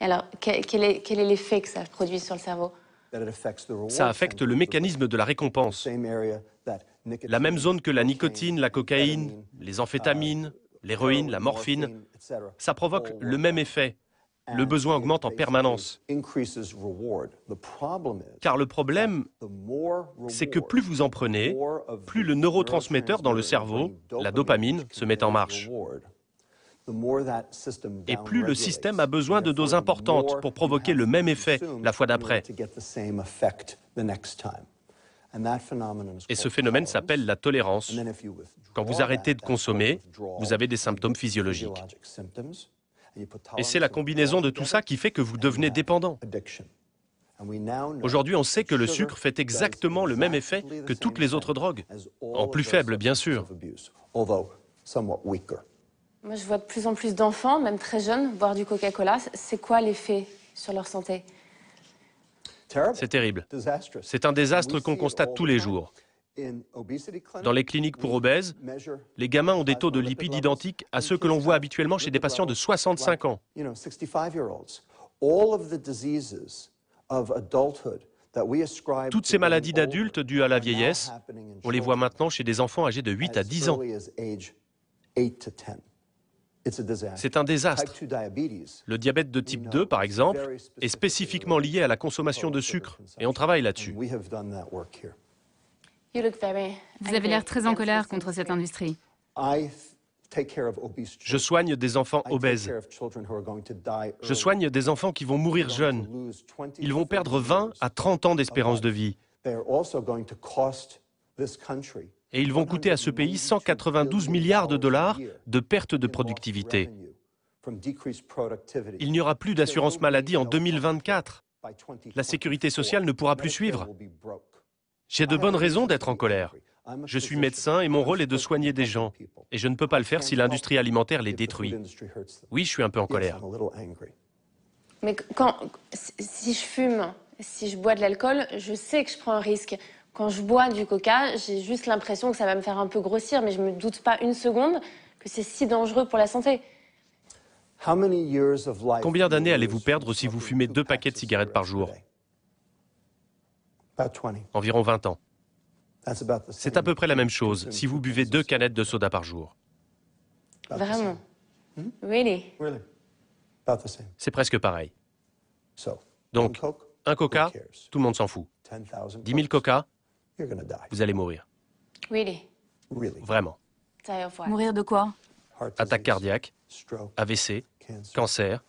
Alors, quel est l'effet que ça produit sur le cerveau? Ça affecte le mécanisme de la récompense. La même zone que la nicotine, la cocaïne, les amphétamines, l'héroïne, la morphine. Ça provoque le même effet. Le besoin augmente en permanence. Car le problème, c'est que plus vous en prenez, plus le neurotransmetteur dans le cerveau, la dopamine, se met en marche. Et plus le système a besoin de doses importantes pour provoquer le même effet la fois d'après. Et ce phénomène s'appelle la tolérance. Quand vous arrêtez de consommer, vous avez des symptômes physiologiques. Et c'est la combinaison de tout ça qui fait que vous devenez dépendant. Aujourd'hui, on sait que le sucre fait exactement le même effet que toutes les autres drogues, en plus faible, bien sûr. Moi, je vois de plus en plus d'enfants, même très jeunes, boire du Coca-Cola. C'est quoi l'effet sur leur santé? C'est terrible. C'est un désastre qu'on constate tous les jours. Dans les cliniques pour obèses, les gamins ont des taux de lipides identiques à ceux que l'on voit habituellement chez des patients de 65 ans. Toutes ces maladies d'adultes dues à la vieillesse, on les voit maintenant chez des enfants âgés de 8 à 10 ans. C'est un désastre. Le diabète de type 2, par exemple, est spécifiquement lié à la consommation de sucre, et on travaille là-dessus. Vous avez l'air très en colère contre cette industrie. Je soigne des enfants obèses. Je soigne des enfants qui vont mourir jeunes. Ils vont perdre 20 à 30 ans d'espérance de vie. Et ils vont coûter à ce pays 192 milliards de dollars de perte de productivité. Il n'y aura plus d'assurance maladie en 2024. La sécurité sociale ne pourra plus suivre. J'ai de bonnes raisons d'être en colère. Je suis médecin et mon rôle est de soigner des gens. Et je ne peux pas le faire si l'industrie alimentaire les détruit. Oui, je suis un peu en colère. Mais si je fume, si je bois de l'alcool, je sais que je prends un risque. Quand je bois du coca, j'ai juste l'impression que ça va me faire un peu grossir, mais je ne me doute pas une seconde que c'est si dangereux pour la santé. Combien d'années allez-vous perdre si vous fumez 2 paquets de cigarettes par jour? Environ 20 ans. C'est à peu près la même chose si vous buvez 2 canettes de soda par jour. Vraiment? Really? C'est presque pareil. Donc, un coca, tout le monde s'en fout. 10 000 coca, vous allez mourir. Really? Vraiment. Mourir de quoi? Attaque cardiaque, AVC, cancer,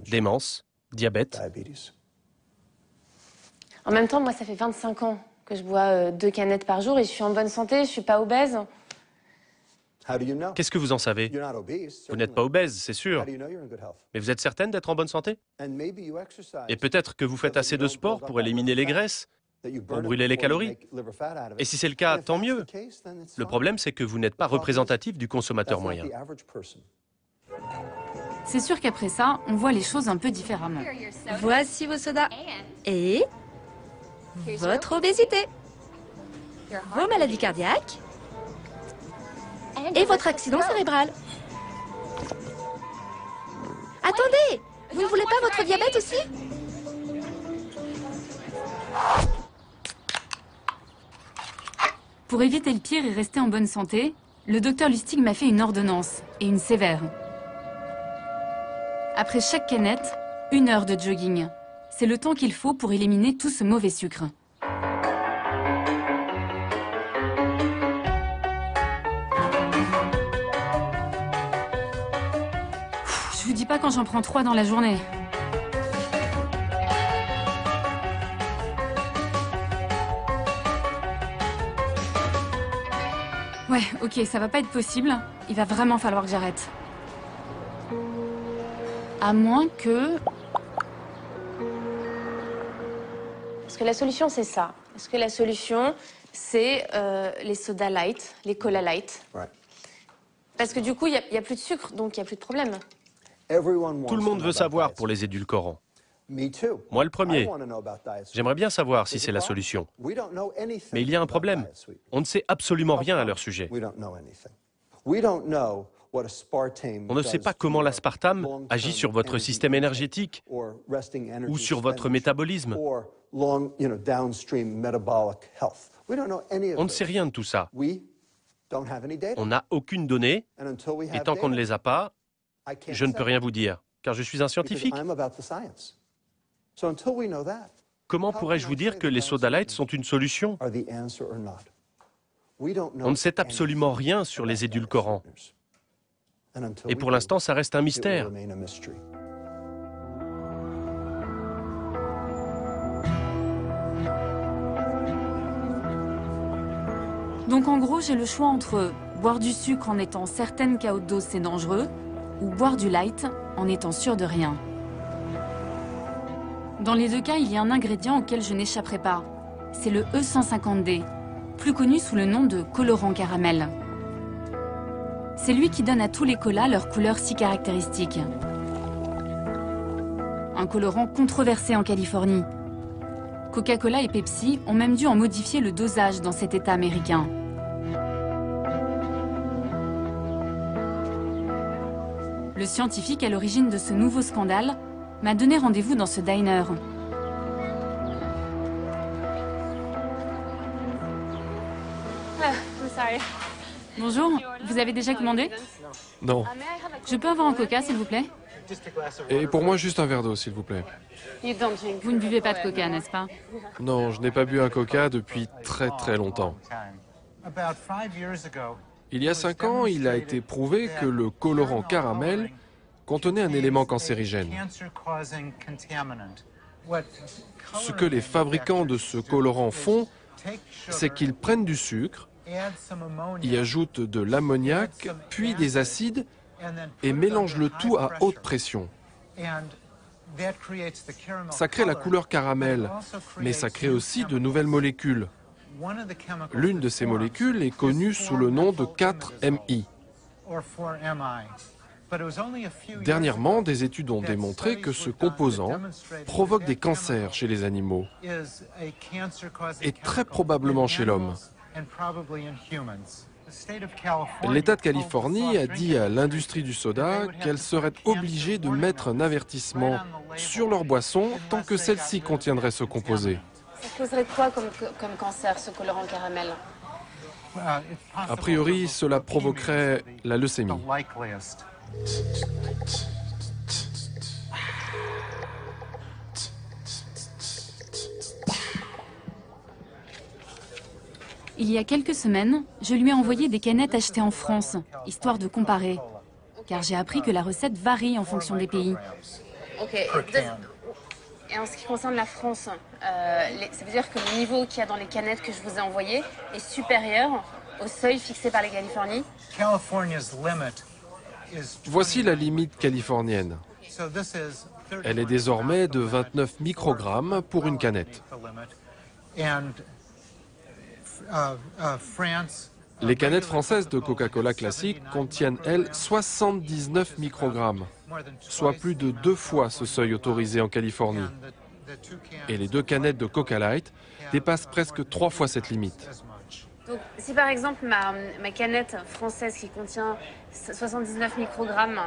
démence, diabète. En même temps, moi, ça fait 25 ans que je bois 2 canettes par jour et je suis en bonne santé, je ne suis pas obèse. Qu'est-ce que vous en savez? Vous n'êtes pas obèse, c'est sûr. Mais vous êtes certaine d'être en bonne santé? Et peut-être que vous faites assez de sport pour éliminer les graisses, pour brûler les calories. Et si c'est le cas, tant mieux. Le problème, c'est que vous n'êtes pas représentatif du consommateur moyen. C'est sûr qu'après ça, on voit les choses un peu différemment. Voici vos sodas. Et votre obésité. Vos maladies cardiaques. Et votre accident cérébral. Attendez! Vous ne voulez pas votre diabète aussi? Pour éviter le pire et rester en bonne santé, le docteur Lustig m'a fait une ordonnance, et une sévère. Après chaque canette, 1 heure de jogging. C'est le temps qu'il faut pour éliminer tout ce mauvais sucre. Je vous dis pas quand j'en prends 3 dans la journée. Ouais, ok, ça va pas être possible. Il va vraiment falloir que j'arrête. À moins que... Parce que la solution, c'est ça. Parce que la solution, c'est les soda light, les cola light. Parce que du coup, il n'y a plus de sucre, donc il n'y a plus de problème. Tout le monde veut savoir pour les édulcorants. Moi, le premier. J'aimerais bien savoir si c'est la solution. Mais il y a un problème. On ne sait absolument rien à leur sujet. On ne sait pas comment l'aspartame agit sur votre système énergétique ou sur votre métabolisme. On ne sait rien de tout ça. On n'a aucune donnée, et tant qu'on ne les a pas, je ne peux rien vous dire, car je suis un scientifique. Comment pourrais-je vous dire que les soda light sont une solution? On ne sait absolument rien sur les édulcorants. Et pour l'instant, ça reste un mystère. Donc en gros, j'ai le choix entre boire du sucre en étant certaine qu'à haute dose c'est dangereux, ou boire du light en étant sûre de rien. Dans les deux cas, il y a un ingrédient auquel je n'échapperai pas. C'est le E150D, plus connu sous le nom de colorant caramel. C'est lui qui donne à tous les colas leur couleur si caractéristique. Un colorant controversé en Californie. Coca-Cola et Pepsi ont même dû en modifier le dosage dans cet État américain. Le scientifique à l'origine de ce nouveau scandale m'a donné rendez-vous dans ce diner. Bonjour, vous avez déjà commandé? Non. Je peux avoir un coca, s'il vous plaît? Et pour moi, juste un verre d'eau, s'il vous plaît. Vous ne buvez pas de coca, n'est-ce pas? Non, je n'ai pas bu un coca depuis très longtemps. Il y a 5 ans, il a été prouvé que le colorant caramel contenait un élément cancérigène. Ce que les fabricants de ce colorant font, c'est qu'ils prennent du sucre, y ajoutent de l'ammoniac, puis des acides, et mélangent le tout à haute pression. Ça crée la couleur caramel, mais ça crée aussi de nouvelles molécules. L'une de ces molécules est connue sous le nom de 4-MI. Dernièrement, des études ont démontré que ce composant provoque des cancers chez les animaux et très probablement chez l'homme. L'État de Californie a dit à l'industrie du soda qu'elle serait obligée de mettre un avertissement sur leur boisson tant que celle-ci contiendrait ce composé. Ça causerait quoi comme cancer, ce colorant caramel? A priori, cela provoquerait la leucémie. Il y a quelques semaines, je lui ai envoyé des canettes achetées en France, histoire de comparer. Car j'ai appris que la recette varie en fonction des pays. Ok. Et en ce qui concerne la France, ça veut dire que le niveau qu'il y a dans les canettes que je vous ai envoyées est supérieur au seuil fixé par les Californies? Voici la limite californienne. Elle est désormais de 29 microgrammes pour une canette. Les canettes françaises de Coca-Cola classique contiennent, elles, 79 microgrammes, soit plus de 2 fois ce seuil autorisé en Californie. Et les 2 canettes de Coca Light dépassent presque 3 fois cette limite. Donc, si par exemple ma canette française qui contient 79 microgrammes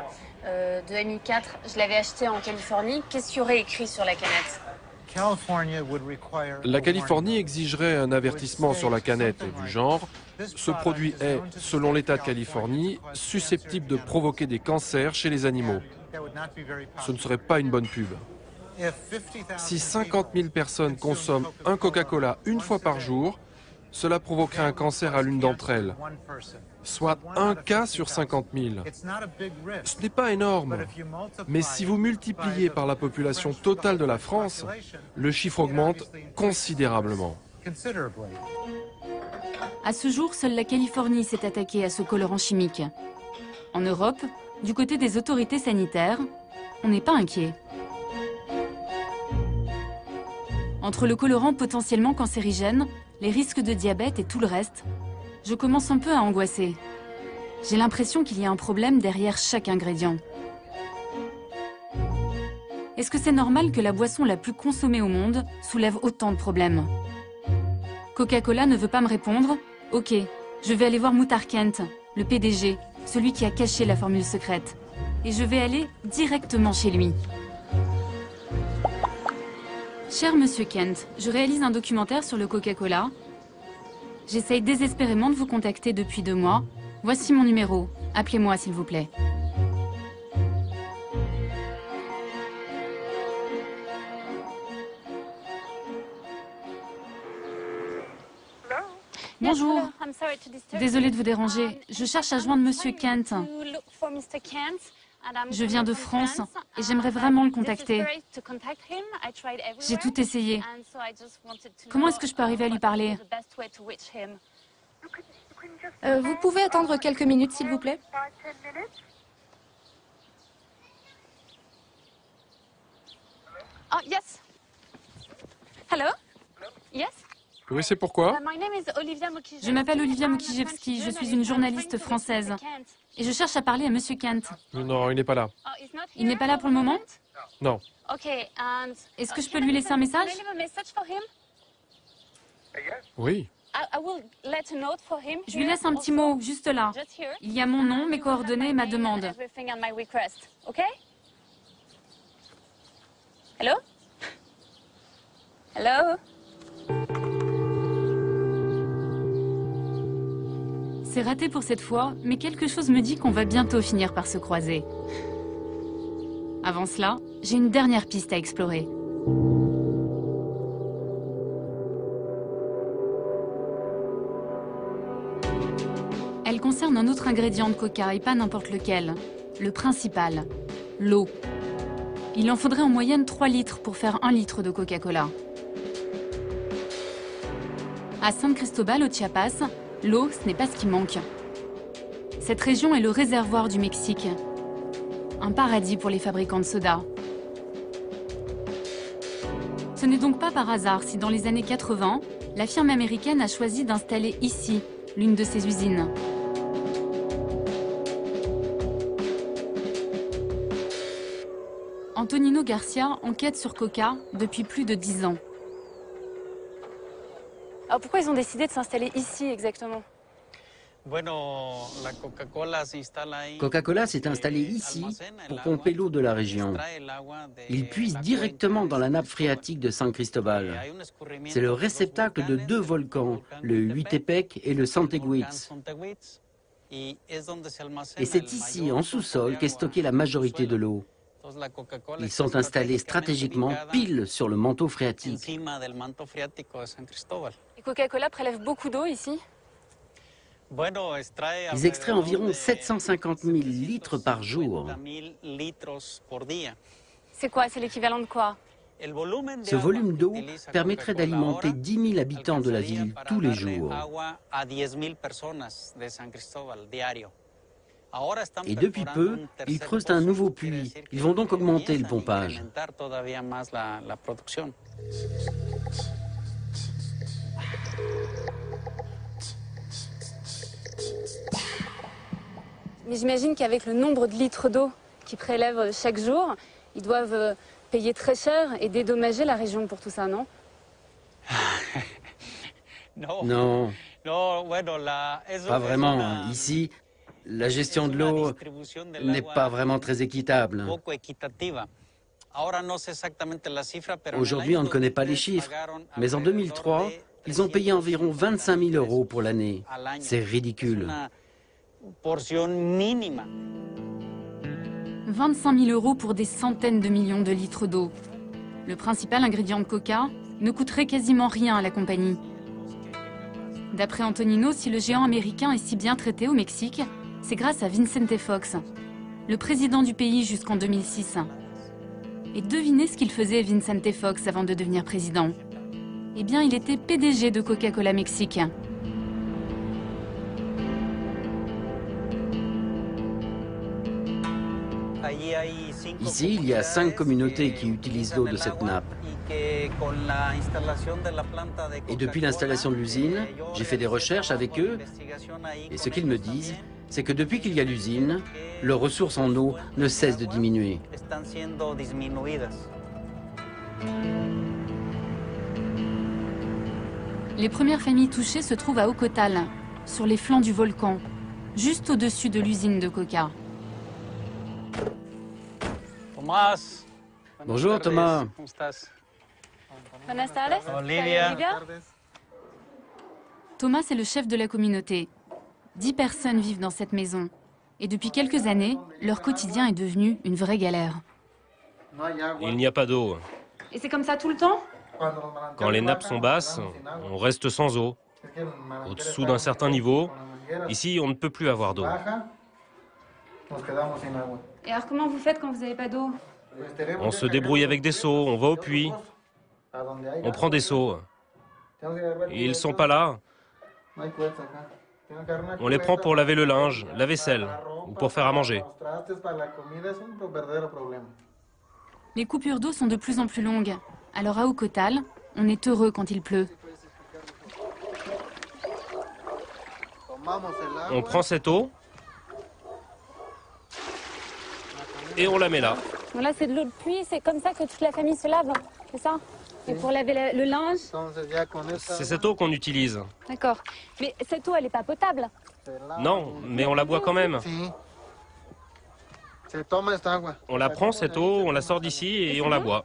de MI4, je l'avais achetée en Californie, qu'est-ce qu'il y aurait écrit sur la canette? La Californie exigerait un avertissement sur la canette du genre « Ce produit est, selon l'État de Californie, susceptible de provoquer des cancers chez les animaux ». Ce ne serait pas une bonne pub. Si 50 000 personnes consomment un Coca-Cola une fois par jour, cela provoquerait un cancer à l'une d'entre elles, soit 1 cas sur 50 000. Ce n'est pas énorme, mais si vous multipliez par la population totale de la France, le chiffre augmente considérablement. À ce jour, seule la Californie s'est attaquée à ce colorant chimique. En Europe, du côté des autorités sanitaires, on n'est pas inquiet. Entre le colorant potentiellement cancérigène, les risques de diabète et tout le reste, je commence un peu à angoisser. J'ai l'impression qu'il y a un problème derrière chaque ingrédient. Est-ce que c'est normal que la boisson la plus consommée au monde soulève autant de problèmes? Coca-Cola ne veut pas me répondre? Ok, je vais aller voir Muhtar Kent, le PDG, celui qui a caché la formule secrète. Et je vais aller directement chez lui. Cher Monsieur Kent, je réalise un documentaire sur le Coca-Cola. J'essaye désespérément de vous contacter depuis 2 mois. Voici mon numéro. Appelez-moi s'il vous plaît. Bonjour. Désolée de vous déranger. Je cherche à joindre Monsieur Kent. Je viens de France et j'aimerais vraiment le contacter. J'ai tout essayé. Comment est-ce que je peux arriver à lui parler? Vous pouvez attendre quelques minutes, s'il vous plaît? Oh, yes. Hello? Yes? Oui, c'est pourquoi? Je m'appelle Olivia Mukijevski, je suis une journaliste française. Et je cherche à parler à Monsieur Kent. Non, il n'est pas là. Il n'est pas là pour le moment? Non. Est-ce que je peux lui laisser un message? Oui. Je lui laisse un petit mot, juste là. Il y a mon nom, mes coordonnées et ma demande. Hello? Hello? C'est raté pour cette fois, mais quelque chose me dit qu'on va bientôt finir par se croiser. Avant cela, j'ai une dernière piste à explorer. Elle concerne un autre ingrédient de coca et pas n'importe lequel. Le principal, l'eau. Il en faudrait en moyenne 3 litres pour faire 1 litre de Coca-Cola. À San Cristobal, au Chiapas, l'eau, ce n'est pas ce qui manque. Cette région est le réservoir du Mexique. Un paradis pour les fabricants de soda. Ce n'est donc pas par hasard si dans les années 80, la firme américaine a choisi d'installer ici l'une de ses usines. Antonino Garcia enquête sur Coca depuis plus de 10 ans. Alors pourquoi ils ont décidé de s'installer ici exactement? Coca-Cola s'est installé ici pour pomper l'eau de la région. Ils puisent directement dans la nappe phréatique de San Cristobal. C'est le réceptacle de 2 volcans, le Huitepec et le Santeguitz. Et c'est ici, en sous-sol, qu'est stockée la majorité de l'eau. Ils sont installés stratégiquement pile sur le manteau phréatique. Et Coca-Cola prélève beaucoup d'eau ici? Ils extraient environ 750 000 litres par jour. C'est quoi? C'est l'équivalent de quoi? Ce volume d'eau permettrait d'alimenter 10 000 habitants de la ville tous les jours. Et depuis peu, ils creusent un nouveau puits. Ils vont donc augmenter le pompage. Mais j'imagine qu'avec le nombre de litres d'eau qu'ils prélèvent chaque jour, ils doivent payer très cher et dédommager la région pour tout ça, non? Non, pas vraiment. Ici, la gestion de l'eau n'est pas vraiment très équitable. Aujourd'hui, on ne connaît pas les chiffres, mais en 2003, ils ont payé environ 25 000 € pour l'année. C'est ridicule. 25 000 € pour des centaines de millions de litres d'eau. Le principal ingrédient de Coca ne coûterait quasiment rien à la compagnie. D'après Antonino, si le géant américain est si bien traité au Mexique, c'est grâce à Vicente Fox, le président du pays jusqu'en 2006. Et devinez ce qu'il faisait Vicente Fox avant de devenir président. Eh bien, il était PDG de Coca-Cola Mexique. Ici, il y a 5 communautés qui utilisent l'eau de cette nappe. Et depuis l'installation de l'usine, j'ai fait des recherches avec eux. Et ce qu'ils me disent, c'est que depuis qu'il y a l'usine, leurs ressources en eau ne cessent de diminuer. Les premières familles touchées se trouvent à Ocotal, sur les flancs du volcan. juste au-dessus de l'usine de coca. Bonjour Thomas. Buenas tardes. Olivia. Thomas est le chef de la communauté. 10 personnes vivent dans cette maison. Et depuis quelques années, leur quotidien est devenu une vraie galère. Il n'y a pas d'eau. Et c'est comme ça tout le temps? Quand les nappes sont basses, on reste sans eau. Au-dessous d'un certain niveau, ici, on ne peut plus avoir d'eau. Et alors comment vous faites quand vous n'avez pas d'eau? On se débrouille avec des seaux, on va au puits, on prend des seaux. Ils ne sont pas là. On les prend pour laver le linge, la vaisselle, ou pour faire à manger. Les coupures d'eau sont de plus en plus longues. Alors à Ocotal, on est heureux quand il pleut. On prend cette eau et on la met là. Bon, là, c'est de l'eau de pluie, c'est comme ça que toute la famille se lave, c'est ça? Et pour laver le linge? C'est cette eau qu'on utilise. D'accord. Mais cette eau, elle n'est pas potable? Non, mais on la boit quand même. On la prend, cette eau, on la sort d'ici et on la boit.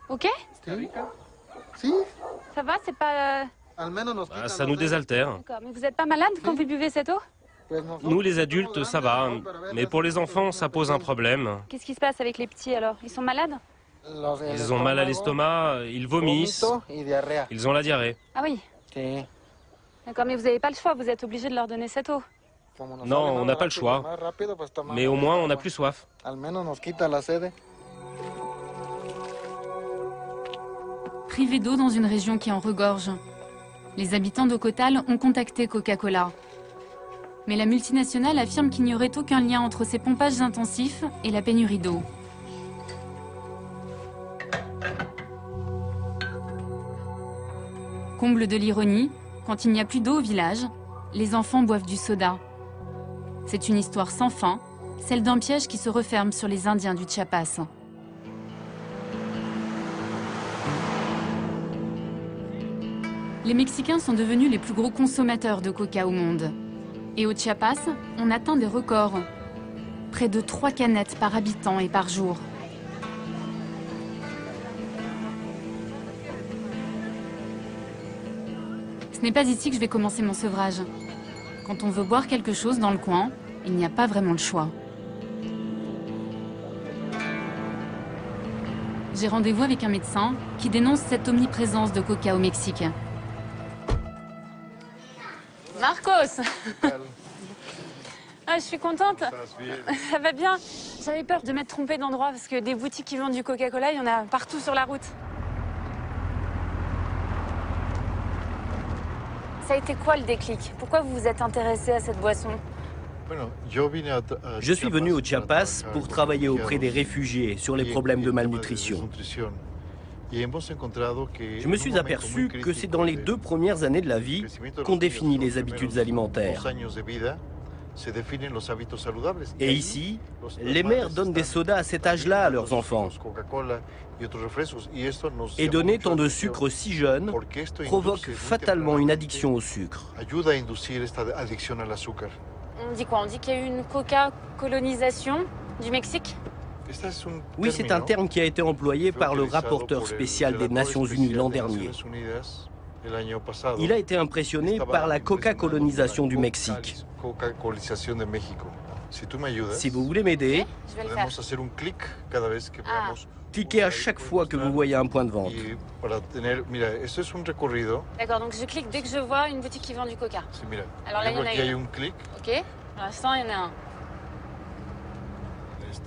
Ok? Ça va, c'est pas... Bah, ça nous désaltère. D'accord, mais vous n'êtes pas malade quand vous buvez cette eau? Nous, les adultes, ça va. Mais pour les enfants, ça pose un problème. Qu'est-ce qui se passe avec les petits alors? Ils sont malades? Ils ont mal à l'estomac, ils vomissent, ils ont la diarrhée. Ah oui? D'accord, mais vous n'avez pas le choix, vous êtes obligé de leur donner cette eau. Non, on n'a pas le choix. Mais au moins, on n'a plus soif. Privés d'eau dans une région qui en regorge. Les habitants d'Ocotal ont contacté Coca-Cola. Mais la multinationale affirme qu'il n'y aurait aucun lien entre ces pompages intensifs et la pénurie d'eau. Comble de l'ironie, quand il n'y a plus d'eau au village, les enfants boivent du soda. C'est une histoire sans fin, celle d'un piège qui se referme sur les Indiens du Chiapas. Les Mexicains sont devenus les plus gros consommateurs de coca au monde. Et au Chiapas, on atteint des records. Près de 3 canettes par habitant et par jour. Ce n'est pas ici que je vais commencer mon sevrage. Quand on veut boire quelque chose dans le coin, il n'y a pas vraiment le choix. J'ai rendez-vous avec un médecin qui dénonce cette omniprésence de coca au Mexique. Marcos! Ah, je suis contente. Ça va bien. J'avais peur de m'être trompée d'endroit parce que des boutiques qui vendent du Coca-Cola, il y en a partout sur la route. Ça a été quoi le déclic? Pourquoi vous vous êtes intéressé à cette boisson? Je suis venu au Chiapas pour travailler auprès des réfugiés sur les problèmes de malnutrition. Je me suis aperçu que c'est dans les 2 premières années de la vie qu'on définit les habitudes alimentaires. Et ici, les mères donnent des sodas à cet âge-là à leurs enfants. Et donner tant de sucre si jeune provoque fatalement une addiction au sucre. On dit quoi? On dit qu'il y a eu une coca-colonisation du Mexique? Oui, c'est un terme qui a été employé par le rapporteur spécial des Nations Unies l'an dernier. Il a été impressionné par la coca-colonisation du Mexique. Si vous voulez m'aider, Je vais le faire. Ah. cliquez à chaque fois que vous voyez un point de vente. D'accord, donc je clique dès que je vois une boutique qui vend du coca. Alors là, il y en a une. Ok, pour l'instant, il y en a un.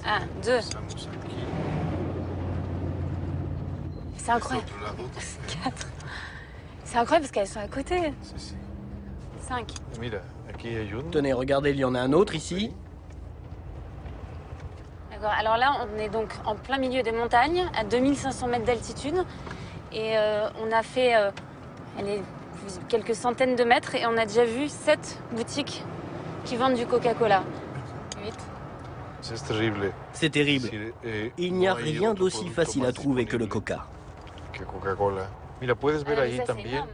1, 2. C'est incroyable. 4. C'est incroyable parce qu'elles sont à côté. 5. Tenez, regardez, il y en a un autre ici. D'accord, alors là, on est donc en plein milieu des montagnes, à 2500 mètres d'altitude. Et on a fait quelques centaines de mètres et on a déjà vu 7 boutiques qui vendent du Coca-Cola. 8. C'est terrible. Il n'y a rien d'aussi facile à trouver que le coca.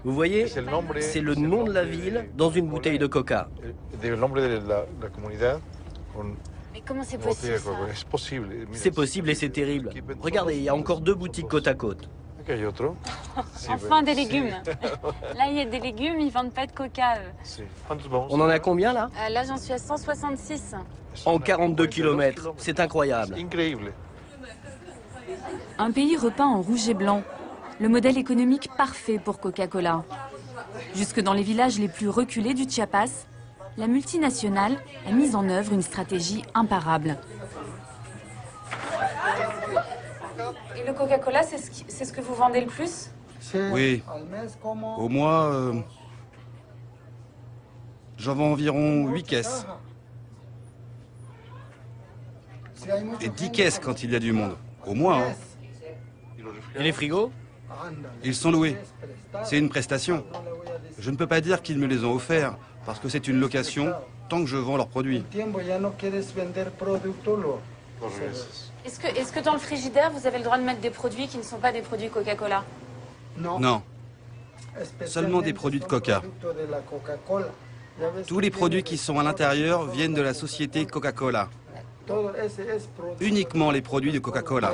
Vous voyez, c'est le nom de la ville dans une bouteille de coca. Mais comment c'est possible ça? C'est possible et c'est terrible. Regardez, il y a encore 2 boutiques côte à côte. Enfin des légumes. Là, il y a des légumes, ils vendent pas de coca, eux. On en a combien là? Là, j'en suis à 166. En 42 km. C'est incroyable. Un pays repeint en rouge et blanc. Le modèle économique parfait pour Coca-Cola. Jusque dans les villages les plus reculés du Chiapas, la multinationale a mis en œuvre une stratégie imparable. Et le Coca-Cola, c'est ce que vous vendez le plus? Oui. Au mois, j'en vends environ 8 caisses. Et 10 caisses quand il y a du monde. Au mois, hein. Et les frigos? Ils sont loués. C'est une prestation. Je ne peux pas dire qu'ils me les ont offerts, parce que c'est une location tant que je vends leurs produits. Est-ce que dans le frigidaire, vous avez le droit de mettre des produits qui ne sont pas des produits Coca-Cola? Non. Seulement des produits de Coca. Tous les produits qui sont à l'intérieur viennent de la société Coca-Cola. Uniquement les produits de Coca-Cola.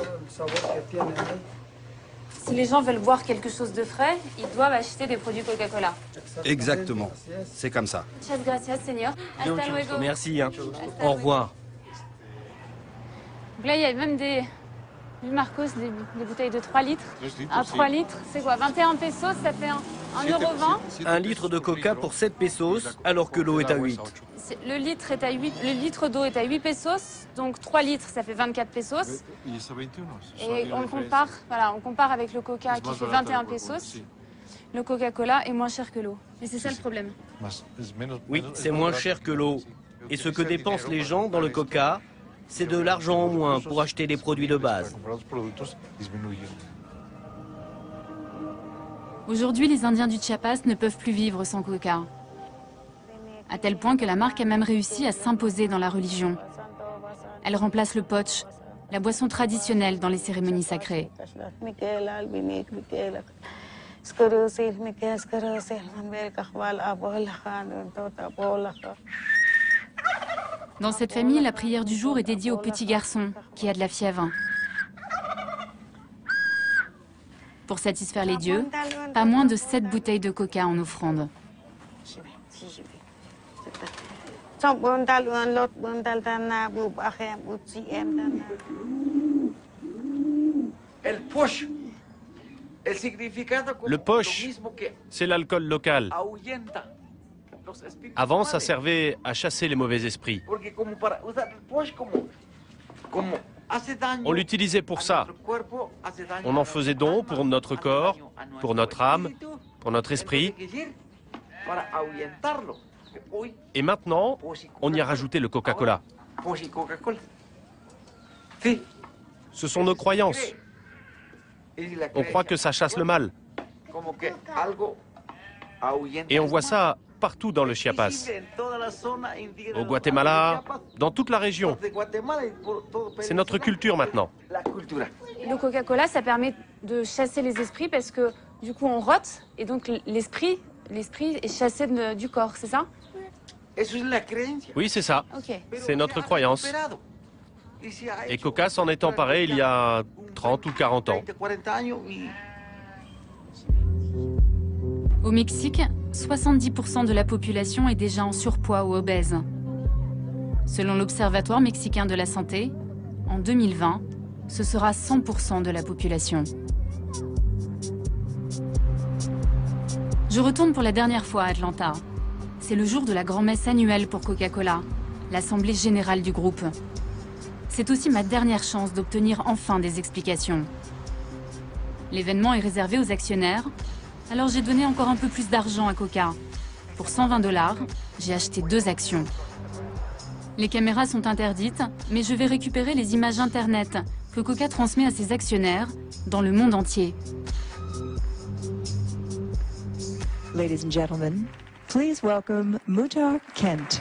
Si les gens veulent boire quelque chose de frais, ils doivent acheter des produits Coca-Cola. Exactement. C'est comme ça. Muchas gracias, señor. Hasta luego. Merci. Hein. Au revoir. Donc là, il y a même des... Marcos, des bouteilles de 3 litres. À 3 litres, c'est quoi? 21 pesos, ça fait 1,20 €. 1 litre de coca pour 7 pesos, alors que l'eau est à 8. Le litre est à 8, le litre d'eau est à 8 pesos, donc 3 litres, ça fait 24 pesos. Et on compare avec le coca qui fait 21 pesos. Le Coca-Cola est moins cher que l'eau. Et c'est ça le problème. Oui, c'est moins cher que l'eau. Et ce que dépensent les gens dans le coca, c'est de l'argent en moins pour acheter des produits de base. Aujourd'hui, les Indiens du Chiapas ne peuvent plus vivre sans coca. À tel point que la marque a même réussi à s'imposer dans la religion. Elle remplace le poch, la boisson traditionnelle dans les cérémonies sacrées. Dans cette famille, la prière du jour est dédiée au petit garçon qui a de la fièvre. Pour satisfaire les dieux, pas moins de 7 bouteilles de coca en offrande. Le poche, c'est l'alcool local. Avant, ça servait à chasser les mauvais esprits. On l'utilisait pour ça. On en faisait don pour notre corps, pour notre âme, pour notre esprit. Et maintenant, on y a rajouté le Coca-Cola. Ce sont nos croyances. On croit que ça chasse le mal. Et on voit ça partout dans le Chiapas. Au Guatemala, dans toute la région. C'est notre culture maintenant. Le Coca-Cola, ça permet de chasser les esprits parce que du coup on rote et donc l'esprit est chassé du corps, c'est ça? Oui, c'est ça. Okay. C'est notre croyance. Et Coca s'en est emparé il y a 30 ou 40 ans. Au Mexique, 70% de la population est déjà en surpoids ou obèse. Selon l'Observatoire mexicain de la santé, en 2020, ce sera 100% de la population. Je retourne pour la dernière fois à Atlanta. C'est le jour de la grand-messe annuelle pour Coca-Cola, l'assemblée générale du groupe. C'est aussi ma dernière chance d'obtenir enfin des explications. L'événement est réservé aux actionnaires, alors j'ai donné encore un peu plus d'argent à Coca. Pour 120 $, j'ai acheté 2 actions. Les caméras sont interdites, mais je vais récupérer les images Internet que Coca transmet à ses actionnaires dans le monde entier. Ladies and gentlemen, please welcome Muhtar Kent.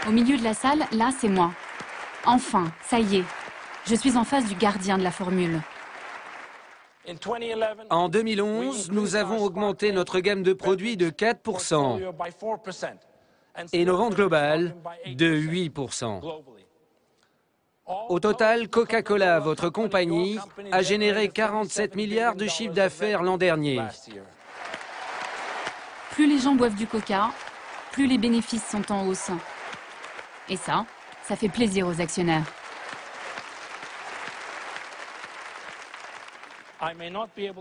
Au milieu de la salle, là, c'est moi. Enfin, ça y est. Je suis en face du gardien de la formule. En 2011, nous avons augmenté notre gamme de produits de 4% et nos ventes globales de 8%. Au total, Coca-Cola, votre compagnie, a généré 47 milliards de chiffre d'affaires l'an dernier. Plus les gens boivent du coca, plus les bénéfices sont en hausse. Et ça fait plaisir aux actionnaires.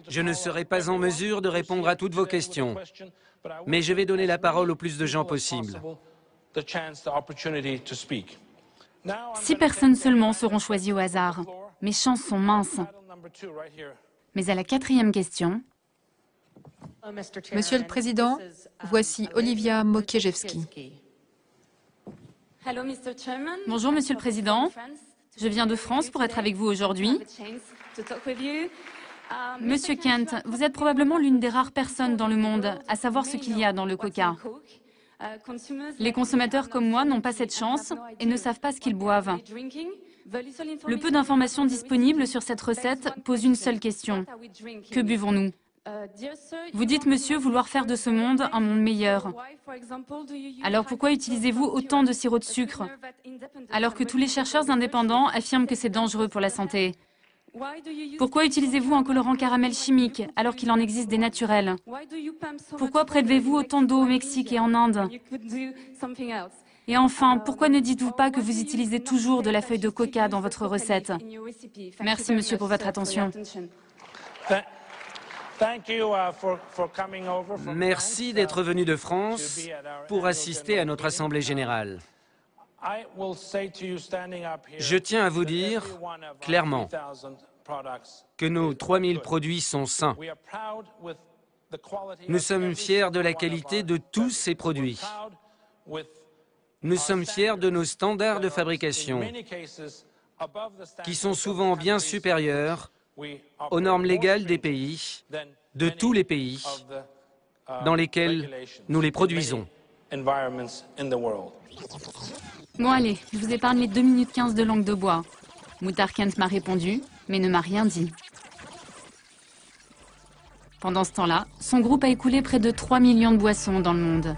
Je ne serai pas en mesure de répondre à toutes vos questions, mais je vais donner la parole au plus de gens possible. 6 personnes seulement seront choisies au hasard. Mes chances sont minces. Mais à la 4e question... Monsieur le Président, voici Olivia Mokiejewski. Bonjour, Monsieur le Président. Je viens de France pour être avec vous aujourd'hui. Monsieur Kent, vous êtes probablement l'une des rares personnes dans le monde à savoir ce qu'il y a dans le coca. Les consommateurs comme moi n'ont pas cette chance et ne savent pas ce qu'ils boivent. Le peu d'informations disponibles sur cette recette pose une seule question. Que buvons-nous ? Vous dites, monsieur, vouloir faire de ce monde un monde meilleur. Alors pourquoi utilisez-vous autant de sirop de sucre, alors que tous les chercheurs indépendants affirment que c'est dangereux pour la santé? Pourquoi utilisez-vous un colorant caramel chimique, alors qu'il en existe des naturels? Pourquoi prélevez-vous autant d'eau au Mexique et en Inde? Et enfin, pourquoi ne dites-vous pas que vous utilisez toujours de la feuille de coca dans votre recette? Merci, monsieur, pour votre attention. Merci d'être venu de France pour assister à notre Assemblée générale. Je tiens à vous dire clairement que nos 3000 produits sont sains. Nous sommes fiers de la qualité de tous ces produits. Nous sommes fiers de nos standards de fabrication, qui sont souvent bien supérieurs aux normes légales des pays, de tous les pays dans lesquels nous les produisons. Bon allez, je vous épargne les 2 minutes 15 de langue de bois. Muhtar Kent m'a répondu, mais ne m'a rien dit. Pendant ce temps-là, son groupe a écoulé près de 3 millions de boissons dans le monde.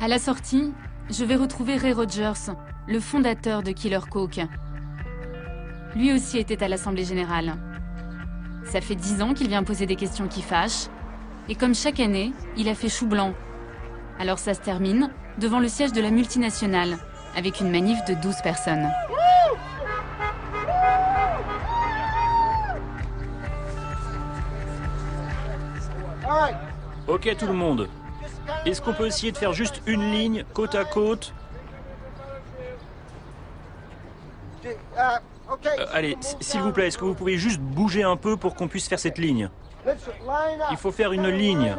À la sortie, je vais retrouver Ray Rogers, le fondateur de Killer Coke. Lui aussi était à l'Assemblée générale. Ça fait 10 ans qu'il vient poser des questions qui fâchent. Et comme chaque année, il a fait chou blanc. Alors ça se termine devant le siège de la multinationale, avec une manif de 12 personnes. Ok tout le monde. Est-ce qu'on peut essayer de faire juste une ligne, côte à côte? Allez, s'il vous plaît, est-ce que vous pouvez juste bouger un peu pour qu'on puisse faire cette ligne? Il faut faire une ligne.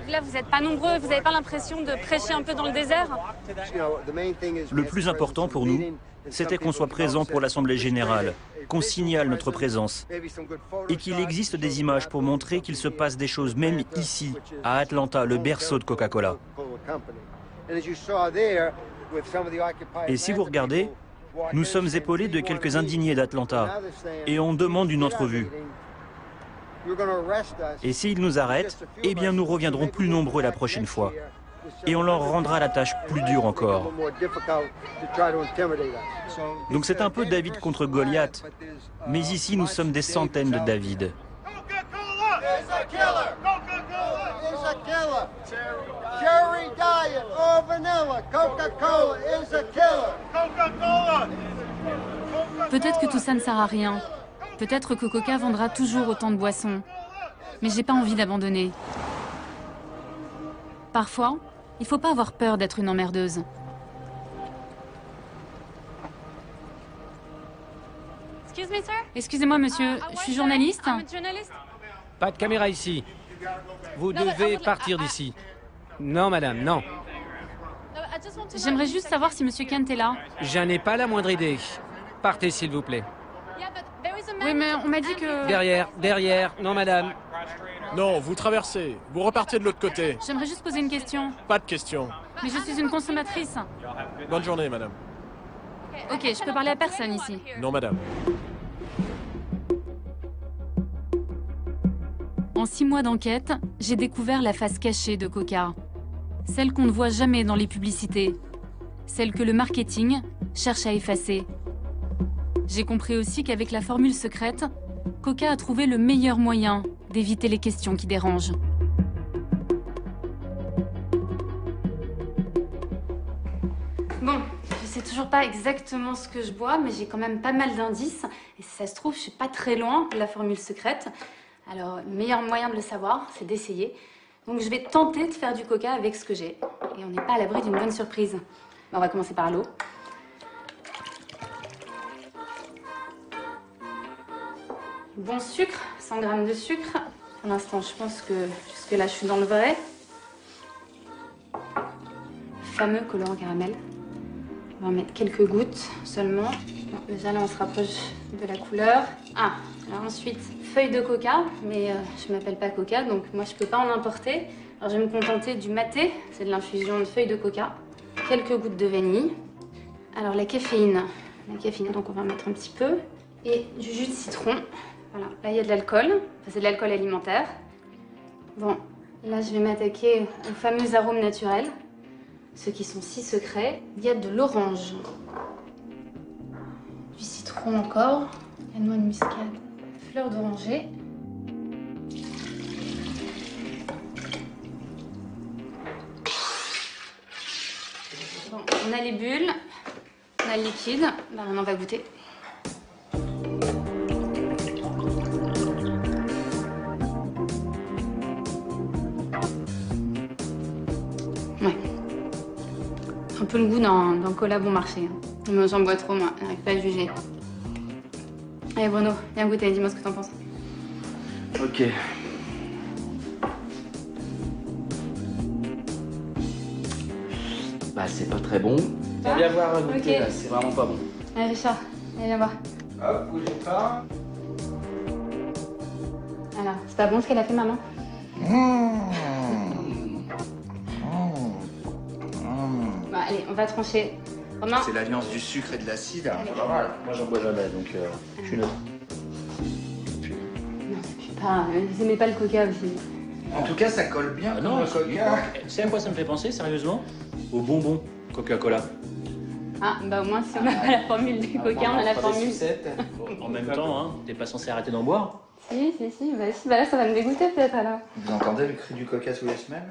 Là, vous n'êtes pas nombreux, vous n'avez pas l'impression de prêcher un peu dans le désert? Le plus important pour nous, c'était qu'on soit présent pour l'Assemblée générale, qu'on signale notre présence et qu'il existe des images pour montrer qu'il se passe des choses, même ici, à Atlanta, le berceau de Coca-Cola. Et si vous regardez, nous sommes épaulés de quelques indignés d'Atlanta et on demande une entrevue. Et s'ils nous arrêtent, eh bien nous reviendrons plus nombreux la prochaine fois. Et on leur rendra la tâche plus dure encore. Donc c'est un peu David contre Goliath. Mais ici, nous sommes des centaines de David. Peut-être que tout ça ne sert à rien. Peut-être que Coca vendra toujours autant de boissons. Mais j'ai pas envie d'abandonner. Parfois, il faut pas avoir peur d'être une emmerdeuse. Excusez-moi, monsieur, je suis journaliste. Pas de caméra ici. Vous devez partir d'ici. Non, madame, non. J'aimerais juste savoir si monsieur Kent est là. Je n'ai pas la moindre idée. Partez, s'il vous plaît. Oui, mais on m'a dit que... Derrière, derrière. Non, madame. Non, vous traversez. Vous repartez de l'autre côté. J'aimerais juste poser une question. Pas de question. Mais je suis une consommatrice. Bonne journée, madame. Ok, je peux parler à personne ici. Non, madame. En 6 mois d'enquête, j'ai découvert la face cachée de Coca. Celle qu'on ne voit jamais dans les publicités. Celle que le marketing cherche à effacer. J'ai compris aussi qu'avec la formule secrète, Coca a trouvé le meilleur moyen d'éviter les questions qui dérangent. Bon, je sais toujours pas exactement ce que je bois, mais j'ai quand même pas mal d'indices. Et si ça se trouve, je suis pas très loin de la formule secrète. Alors, le meilleur moyen de le savoir, c'est d'essayer. Donc je vais tenter de faire du coca avec ce que j'ai. Et on n'est pas à l'abri d'une bonne surprise. On va commencer par l'eau. Bon sucre, 100 g de sucre. Pour l'instant, je pense que jusque-là, je suis dans le vrai. Fameux colorant caramel. On va en mettre quelques gouttes seulement. Bon, déjà là, on se rapproche de la couleur. Ah, alors ensuite, feuille de coca, mais je m'appelle pas coca, donc moi je peux pas en importer. Alors je vais me contenter du maté, c'est de l'infusion de feuilles de coca. Quelques gouttes de vanille. Alors la caféine, donc on va en mettre un petit peu. Et du jus de citron. Voilà, là il y a de l'alcool, enfin, c'est de l'alcool alimentaire. Bon, là je vais m'attaquer aux fameux arômes naturels, ceux qui sont si secrets. Il y a de l'orange, du citron encore, la noix de muscade, fleur d'oranger. Bon, on a les bulles, on a le liquide, là on en va goûter. Ouais. Un peu le goût d'un cola bon marché. Moi j'en bois trop, moi, j'arrive pas à juger. Allez Bruno, viens goûter, dis-moi ce que t'en penses. Ok. Bah c'est pas très bon. Viens voir goûter okay. Là, c'est vraiment pas bon. Allez Richard, allez viens voir. Hop, bougez pas. Alors, c'est pas bon ce qu'elle a fait maman? Bon, allez, on va trancher. Romain. C'est l'alliance du sucre et de l'acide, c'est pas mal. Moi j'en bois jamais, donc je suis neutre. Non, ça pue pas. Vous aimez pas le coca aussi? En tout cas, ça colle bien comme non, le coca. C'est à quoi ça me fait penser, sérieusement? Au bonbon Coca-Cola. Ah, bah au moins si on n'a pas la formule du coca, on a la formule. En même temps, hein, t'es pas censé arrêter d'en boire? Si, bah là ça va me dégoûter peut-être alors. Vous entendez le cri du coca tous les semaines?